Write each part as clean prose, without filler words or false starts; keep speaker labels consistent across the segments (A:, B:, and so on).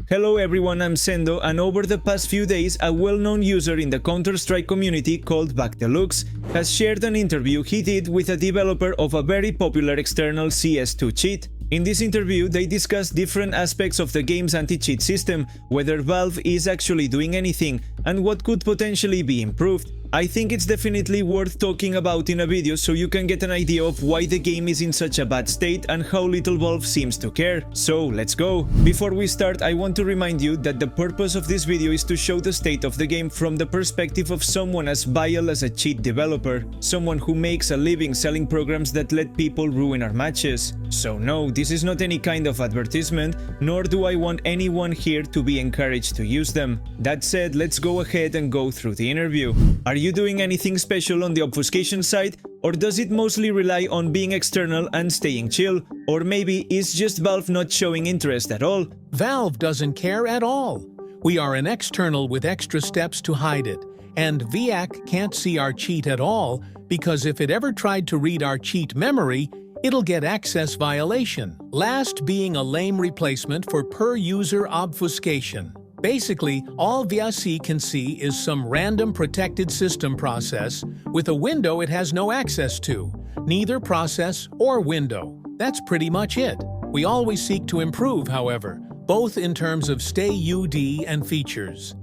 A: Hello everyone, I'm Sendoh, and over the past few days a well-known user in the Counter-Strike community called Bactelux has shared an interview he did with a developer of a very popular external CS2 cheat. In this interview, they discuss different aspects of the game's anti-cheat system, whether Valve is actually doing anything, and what could potentially be improved. I think it's definitely worth talking about in a video so you can get an idea of why the game is in such a bad state and how little Valve seems to care. So let's go! Before we start, I want to remind you that the purpose of this video is to show the state of the game from the perspective of someone as vile as a cheat developer, someone who makes a living selling programs that let people ruin our matches. So no, this is not any kind of advertisement, nor do I want anyone here to be encouraged to use them. That said, let's go ahead and go through the interview. Are you doing anything special on the obfuscation side, or does it mostly rely on being external and staying chill? Or maybe is just Valve not showing interest at all?
B: Valve doesn't care at all. We are an external with extra steps to hide it, and VAC can't see our cheat at all because if it ever tried to read our cheat memory, it'll get access violation. Last being a lame replacement for per-user obfuscation. Basically, all VAC can see is some random protected system process with a window it has no access to, neither process or window. That's pretty much it. We always seek to improve, however, both in terms of stay UD and features.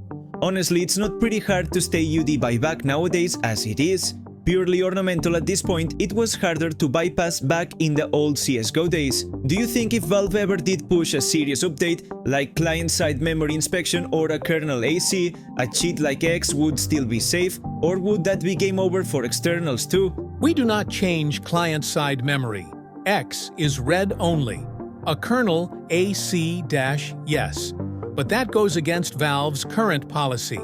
A: Honestly, it's not pretty hard to stay UD buyback nowadays as it is. Purely ornamental at this point, it was harder to bypass back in the old CSGO days. Do you think if Valve ever did push a serious update, like client-side memory inspection or a kernel AC, a cheat like X would still be safe? Or would that be game over for externals too?
B: We do not change client-side memory. X is read only. A kernel AC-yes. But that goes against Valve's current policy.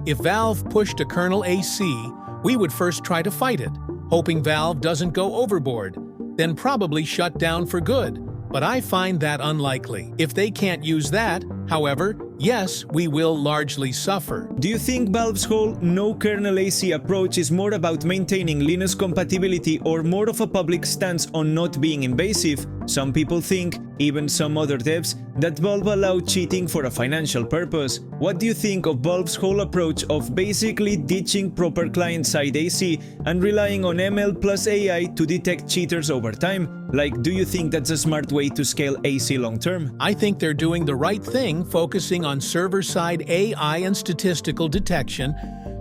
B: If Valve pushed a kernel AC, we would first try to fight it, hoping Valve doesn't go overboard, then probably shut down for good. But I find that unlikely. If they can't use that, however, yes, we will largely suffer.
A: Do you think Valve's whole no kernel AC approach is more about maintaining Linux compatibility or more of a public stance on not being invasive? Some people think, even some other devs, that Valve allowed cheating for a financial purpose. What do you think of Valve's whole approach of basically ditching proper client-side AC and relying on ML plus AI to detect cheaters over time? Like, do you think that's a smart way to scale AC long-term?
B: I think they're doing the right thing, focusing on server-side AI and statistical detection.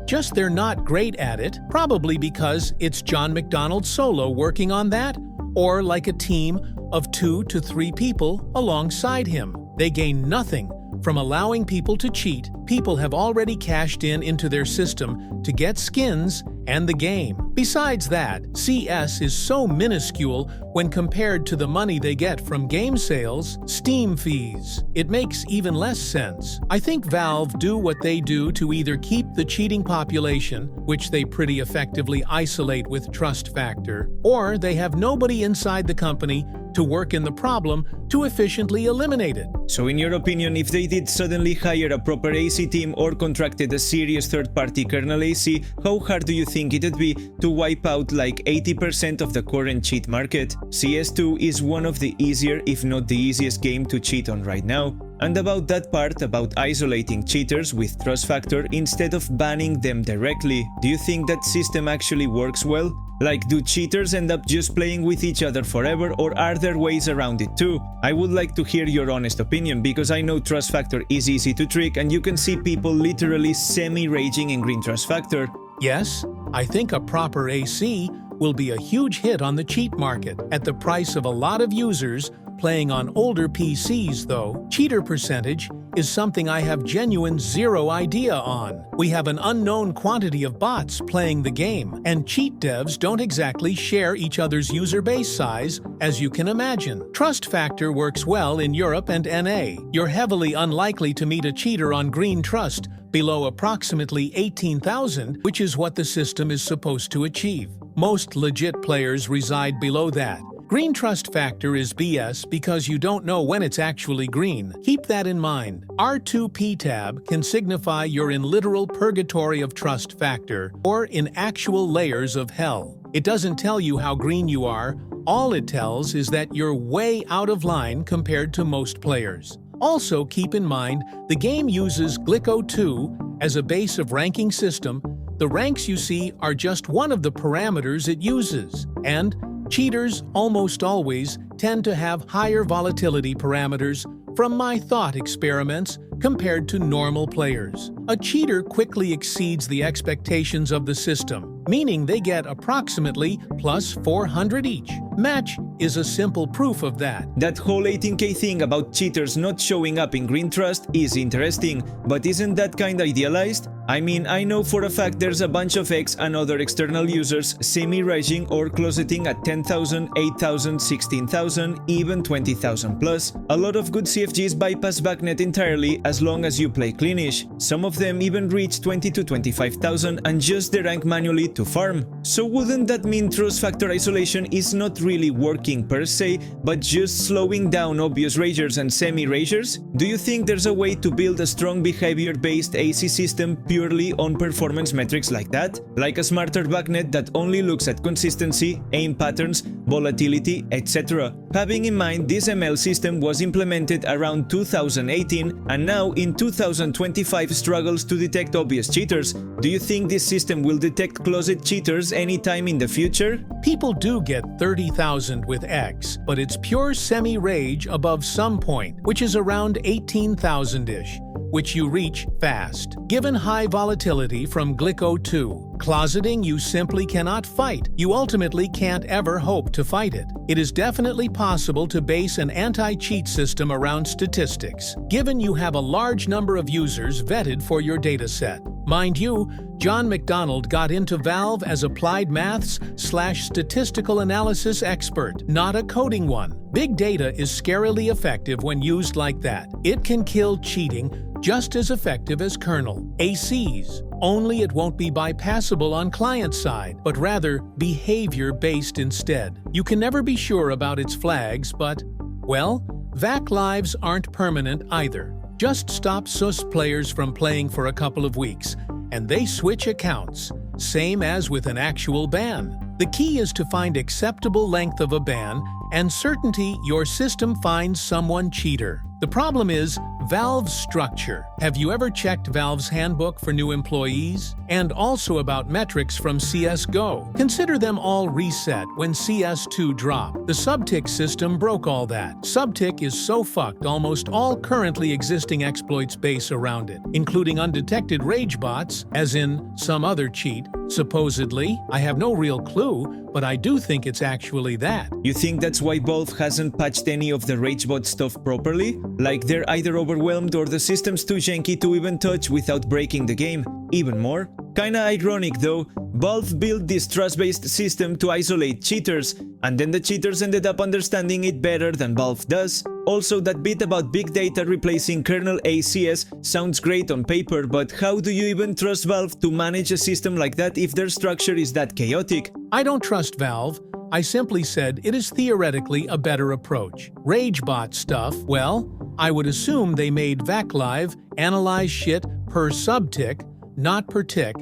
B: Just they're not great at it, probably because it's John McDonald solo working on that, or like a team of 2 to 3 people alongside him. They gain nothing from allowing people to cheat. People have already cashed into their system to get skins and the game. Besides that, CS is so minuscule when compared to the money they get from game sales, Steam fees. It makes even less sense. I think Valve do what they do to either keep the cheating population, which they pretty effectively isolate with trust factor, or they have nobody inside the company to work in the problem to efficiently eliminate it.
A: So in your opinion, if they did suddenly hire a proper AC team or contracted a serious third-party kernel AC, how hard do you think it'd be to wipe out like 80% of the current cheat market? CS2 is one of the easier, if not the easiest game to cheat on right now. And about that part, about isolating cheaters with trust factor instead of banning them directly, do you think that system actually works well? Like, do cheaters end up just playing with each other forever, or are there ways around it too? I would like to hear your honest opinion, because I know trust factor is easy to trick and you can see people literally semi-raging in green trust factor.
B: Yes, I think a proper AC will be a huge hit on the cheat market at the price of a lot of users playing on older PCs though. Cheater percentage is something I have genuine zero idea on. We have an unknown quantity of bots playing the game, and cheat devs don't exactly share each other's user base size, as you can imagine. Trust factor works well in Europe and NA. You're heavily unlikely to meet a cheater on green trust below approximately 18,000, which is what the system is supposed to achieve. Most legit players reside below that. Green trust factor is BS because you don't know when it's actually green. Keep that in mind. R2P tab can signify you're in literal purgatory of trust factor or in actual layers of hell. It doesn't tell you how green you are. All it tells is that you're way out of line compared to most players. Also keep in mind the game uses csgo as a base of ranking system. The ranks you see are just one of the parameters it uses, and cheaters almost always tend to have higher volatility parameters from my thought experiments compared to normal players. A cheater quickly exceeds the expectations of the system, meaning they get approximately plus 400 each. Match is a simple proof of that.
A: That whole 18k thing about cheaters not showing up in green trust is interesting, but isn't that kinda idealized? I mean, I know for a fact there's a bunch of X and other external users semi-raging or closeting at 10,000, 8,000, 16,000, even 20,000 plus. A lot of good CFGs bypass backnet entirely as long as you play cleanish. Some of them even reach 20 to 25,000 and just derank manually to farm. So wouldn't that mean trust factor isolation is not really working per se, but just slowing down obvious ragers and semi-ragers? Do you think there's a way to build a strong behavior-based AC system purely on performance metrics like that? Like a smarter backnet that only looks at consistency, aim patterns, volatility, etc. Having in mind this ML system was implemented around 2018 and now in 2025 struggles to detect obvious cheaters, do you think this system will detect closet cheaters anytime in the future?
B: People do get 30,000 with X, but it's pure semi-rage above some point, which is around 18,000-ish, which you reach fast. Given high volatility from csgo, closeting you simply cannot fight. You ultimately can't ever hope to fight it. It is definitely possible to base an anti-cheat system around statistics, given you have a large number of users vetted for your dataset. Mind you, John McDonald got into Valve as applied maths/statistical analysis expert, not a coding one. Big data is scarily effective when used like that. It can kill cheating just as effective as kernel ACs, only it won't be bypassable on client side, but rather behavior-based instead. You can never be sure about its flags, but, well, VAC lives aren't permanent either. Just stop sus players from playing for a couple of weeks, and they switch accounts, same as with an actual ban. The key is to find acceptable length of a ban and certainty your system finds someone cheater. The problem is Valve's structure. Have you ever checked Valve's handbook for new employees? And also about metrics from CSGO. Consider them all reset when CS2 dropped. The subtick system broke all that. Subtick is so fucked almost all currently existing exploits base around it, including undetected rage bots, as in some other cheat. Supposedly, I have no real clue, but I do think it's actually that.
A: You think that's why Valve hasn't patched any of the ragebot stuff properly? Like they're either overwhelmed or the system's too janky to even touch without breaking the game? Even more? Kinda ironic though, Valve built this trust-based system to isolate cheaters, and then the cheaters ended up understanding it better than Valve does. Also, that bit about big data replacing kernel ACS sounds great on paper, but how do you even trust Valve to manage a system like that if their structure is that chaotic?
B: I don't trust Valve. I simply said it is theoretically a better approach. Ragebot stuff, well, I would assume they made VacLive analyze shit per subtick, not per tick,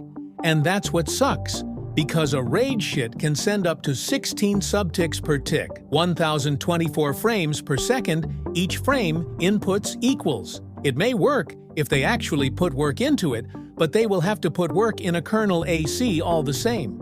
B: and that's what sucks. Because a rage shit can send up to 16 subticks per tick, 1024 frames per second, each frame inputs equals. It may work if they actually put work into it, but they will have to put work in a kernel AC all the same.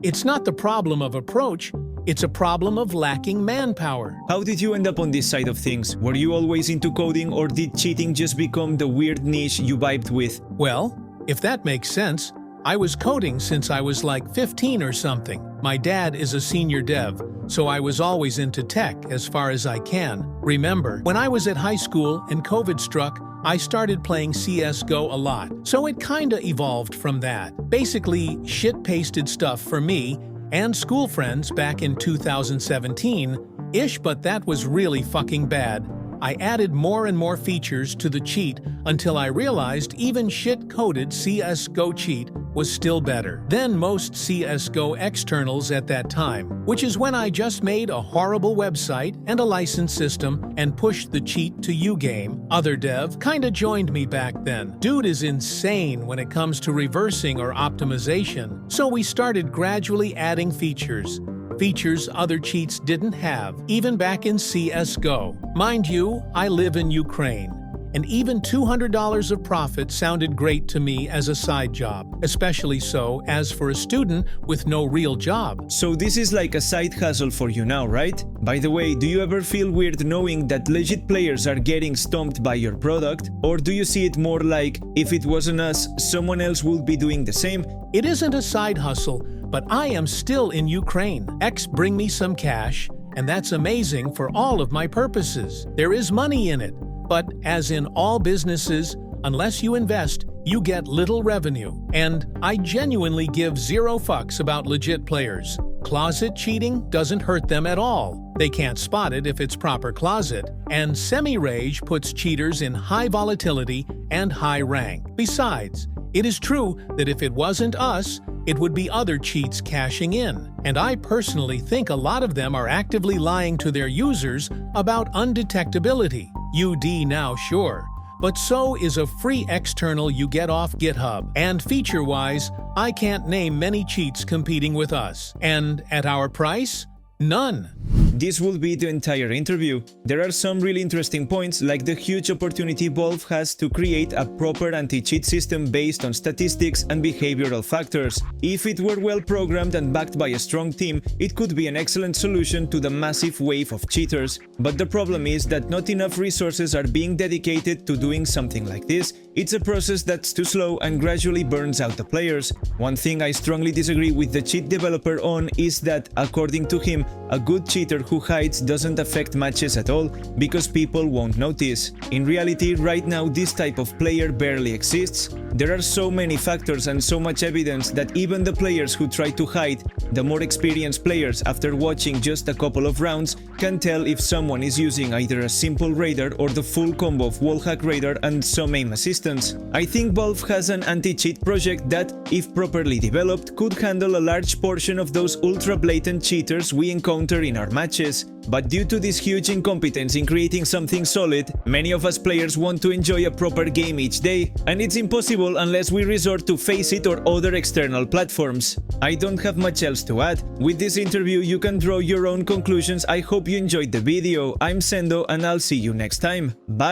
B: It's not the problem of approach, it's a problem of lacking manpower.
A: How did you end up on this side of things? Were you always into coding, or did cheating just become the weird niche you vibed with?
B: Well, if that makes sense, I was coding since I was like 15 or something. My dad is a senior dev, so I was always into tech as far as I can. Remember, when I was at high school and COVID struck, I started playing CSGO a lot, so it kinda evolved from that. Basically, shit-pasted stuff for me and school friends back in 2017-ish, but that was really fucking bad. I added more and more features to the cheat until I realized even shit-coded CSGO cheat was still better than most CSGO externals at that time, which is when I just made a horrible website and a license system and pushed the cheat to Ugame. Other dev kinda joined me back then. Dude is insane when it comes to reversing or optimization, so we started gradually adding features. features other cheats didn't have, even back in CSGO. Mind you, I live in Ukraine, and even $200 of profit sounded great to me as a side job, especially so as for a student with no real job.
A: So this is like a side hustle for you now, right? By the way, do you ever feel weird knowing that legit players are getting stomped by your product? Or do you see it more like, if it wasn't us, someone else would be doing the same?
B: It isn't a side hustle, but I am still in Ukraine. X bring me some cash, and that's amazing for all of my purposes. There is money in it. But as in all businesses, unless you invest, you get little revenue. And I genuinely give zero fucks about legit players. Closet cheating doesn't hurt them at all. They can't spot it if it's proper closet. And semi-rage puts cheaters in high volatility and high rank. Besides, it is true that if it wasn't us, it would be other cheats cashing in. And I personally think a lot of them are actively lying to their users about undetectability. UD now, sure, but so is a free external you get off GitHub. And feature-wise, I can't name many cheats competing with us. And at our price, none.
A: This will be the entire interview. There are some really interesting points, like the huge opportunity Valve has to create a proper anti-cheat system based on statistics and behavioral factors. If it were well programmed and backed by a strong team, it could be an excellent solution to the massive wave of cheaters. But the problem is that not enough resources are being dedicated to doing something like this. It's a process that's too slow and gradually burns out the players. One thing I strongly disagree with the cheat developer on is that, according to him, a good cheater who hides doesn't affect matches at all because people won't notice. In reality, right now this type of player barely exists. There are so many factors and so much evidence that even the players who try to hide, the more experienced players after watching just a couple of rounds, can tell if someone is using either a simple radar or the full combo of wallhack radar and some aim assistance. I think Valve has an anti-cheat project that, if properly developed, could handle a large portion of those ultra-blatant cheaters we encounter in our matches. But due to this huge incompetence in creating something solid, many of us players want to enjoy a proper game each day, and it's impossible unless we resort to Faceit or other external platforms. I don't have much else to add. With this interview you can draw your own conclusions. I hope you enjoyed the video. I'm Sendoh and I'll see you next time. Bye!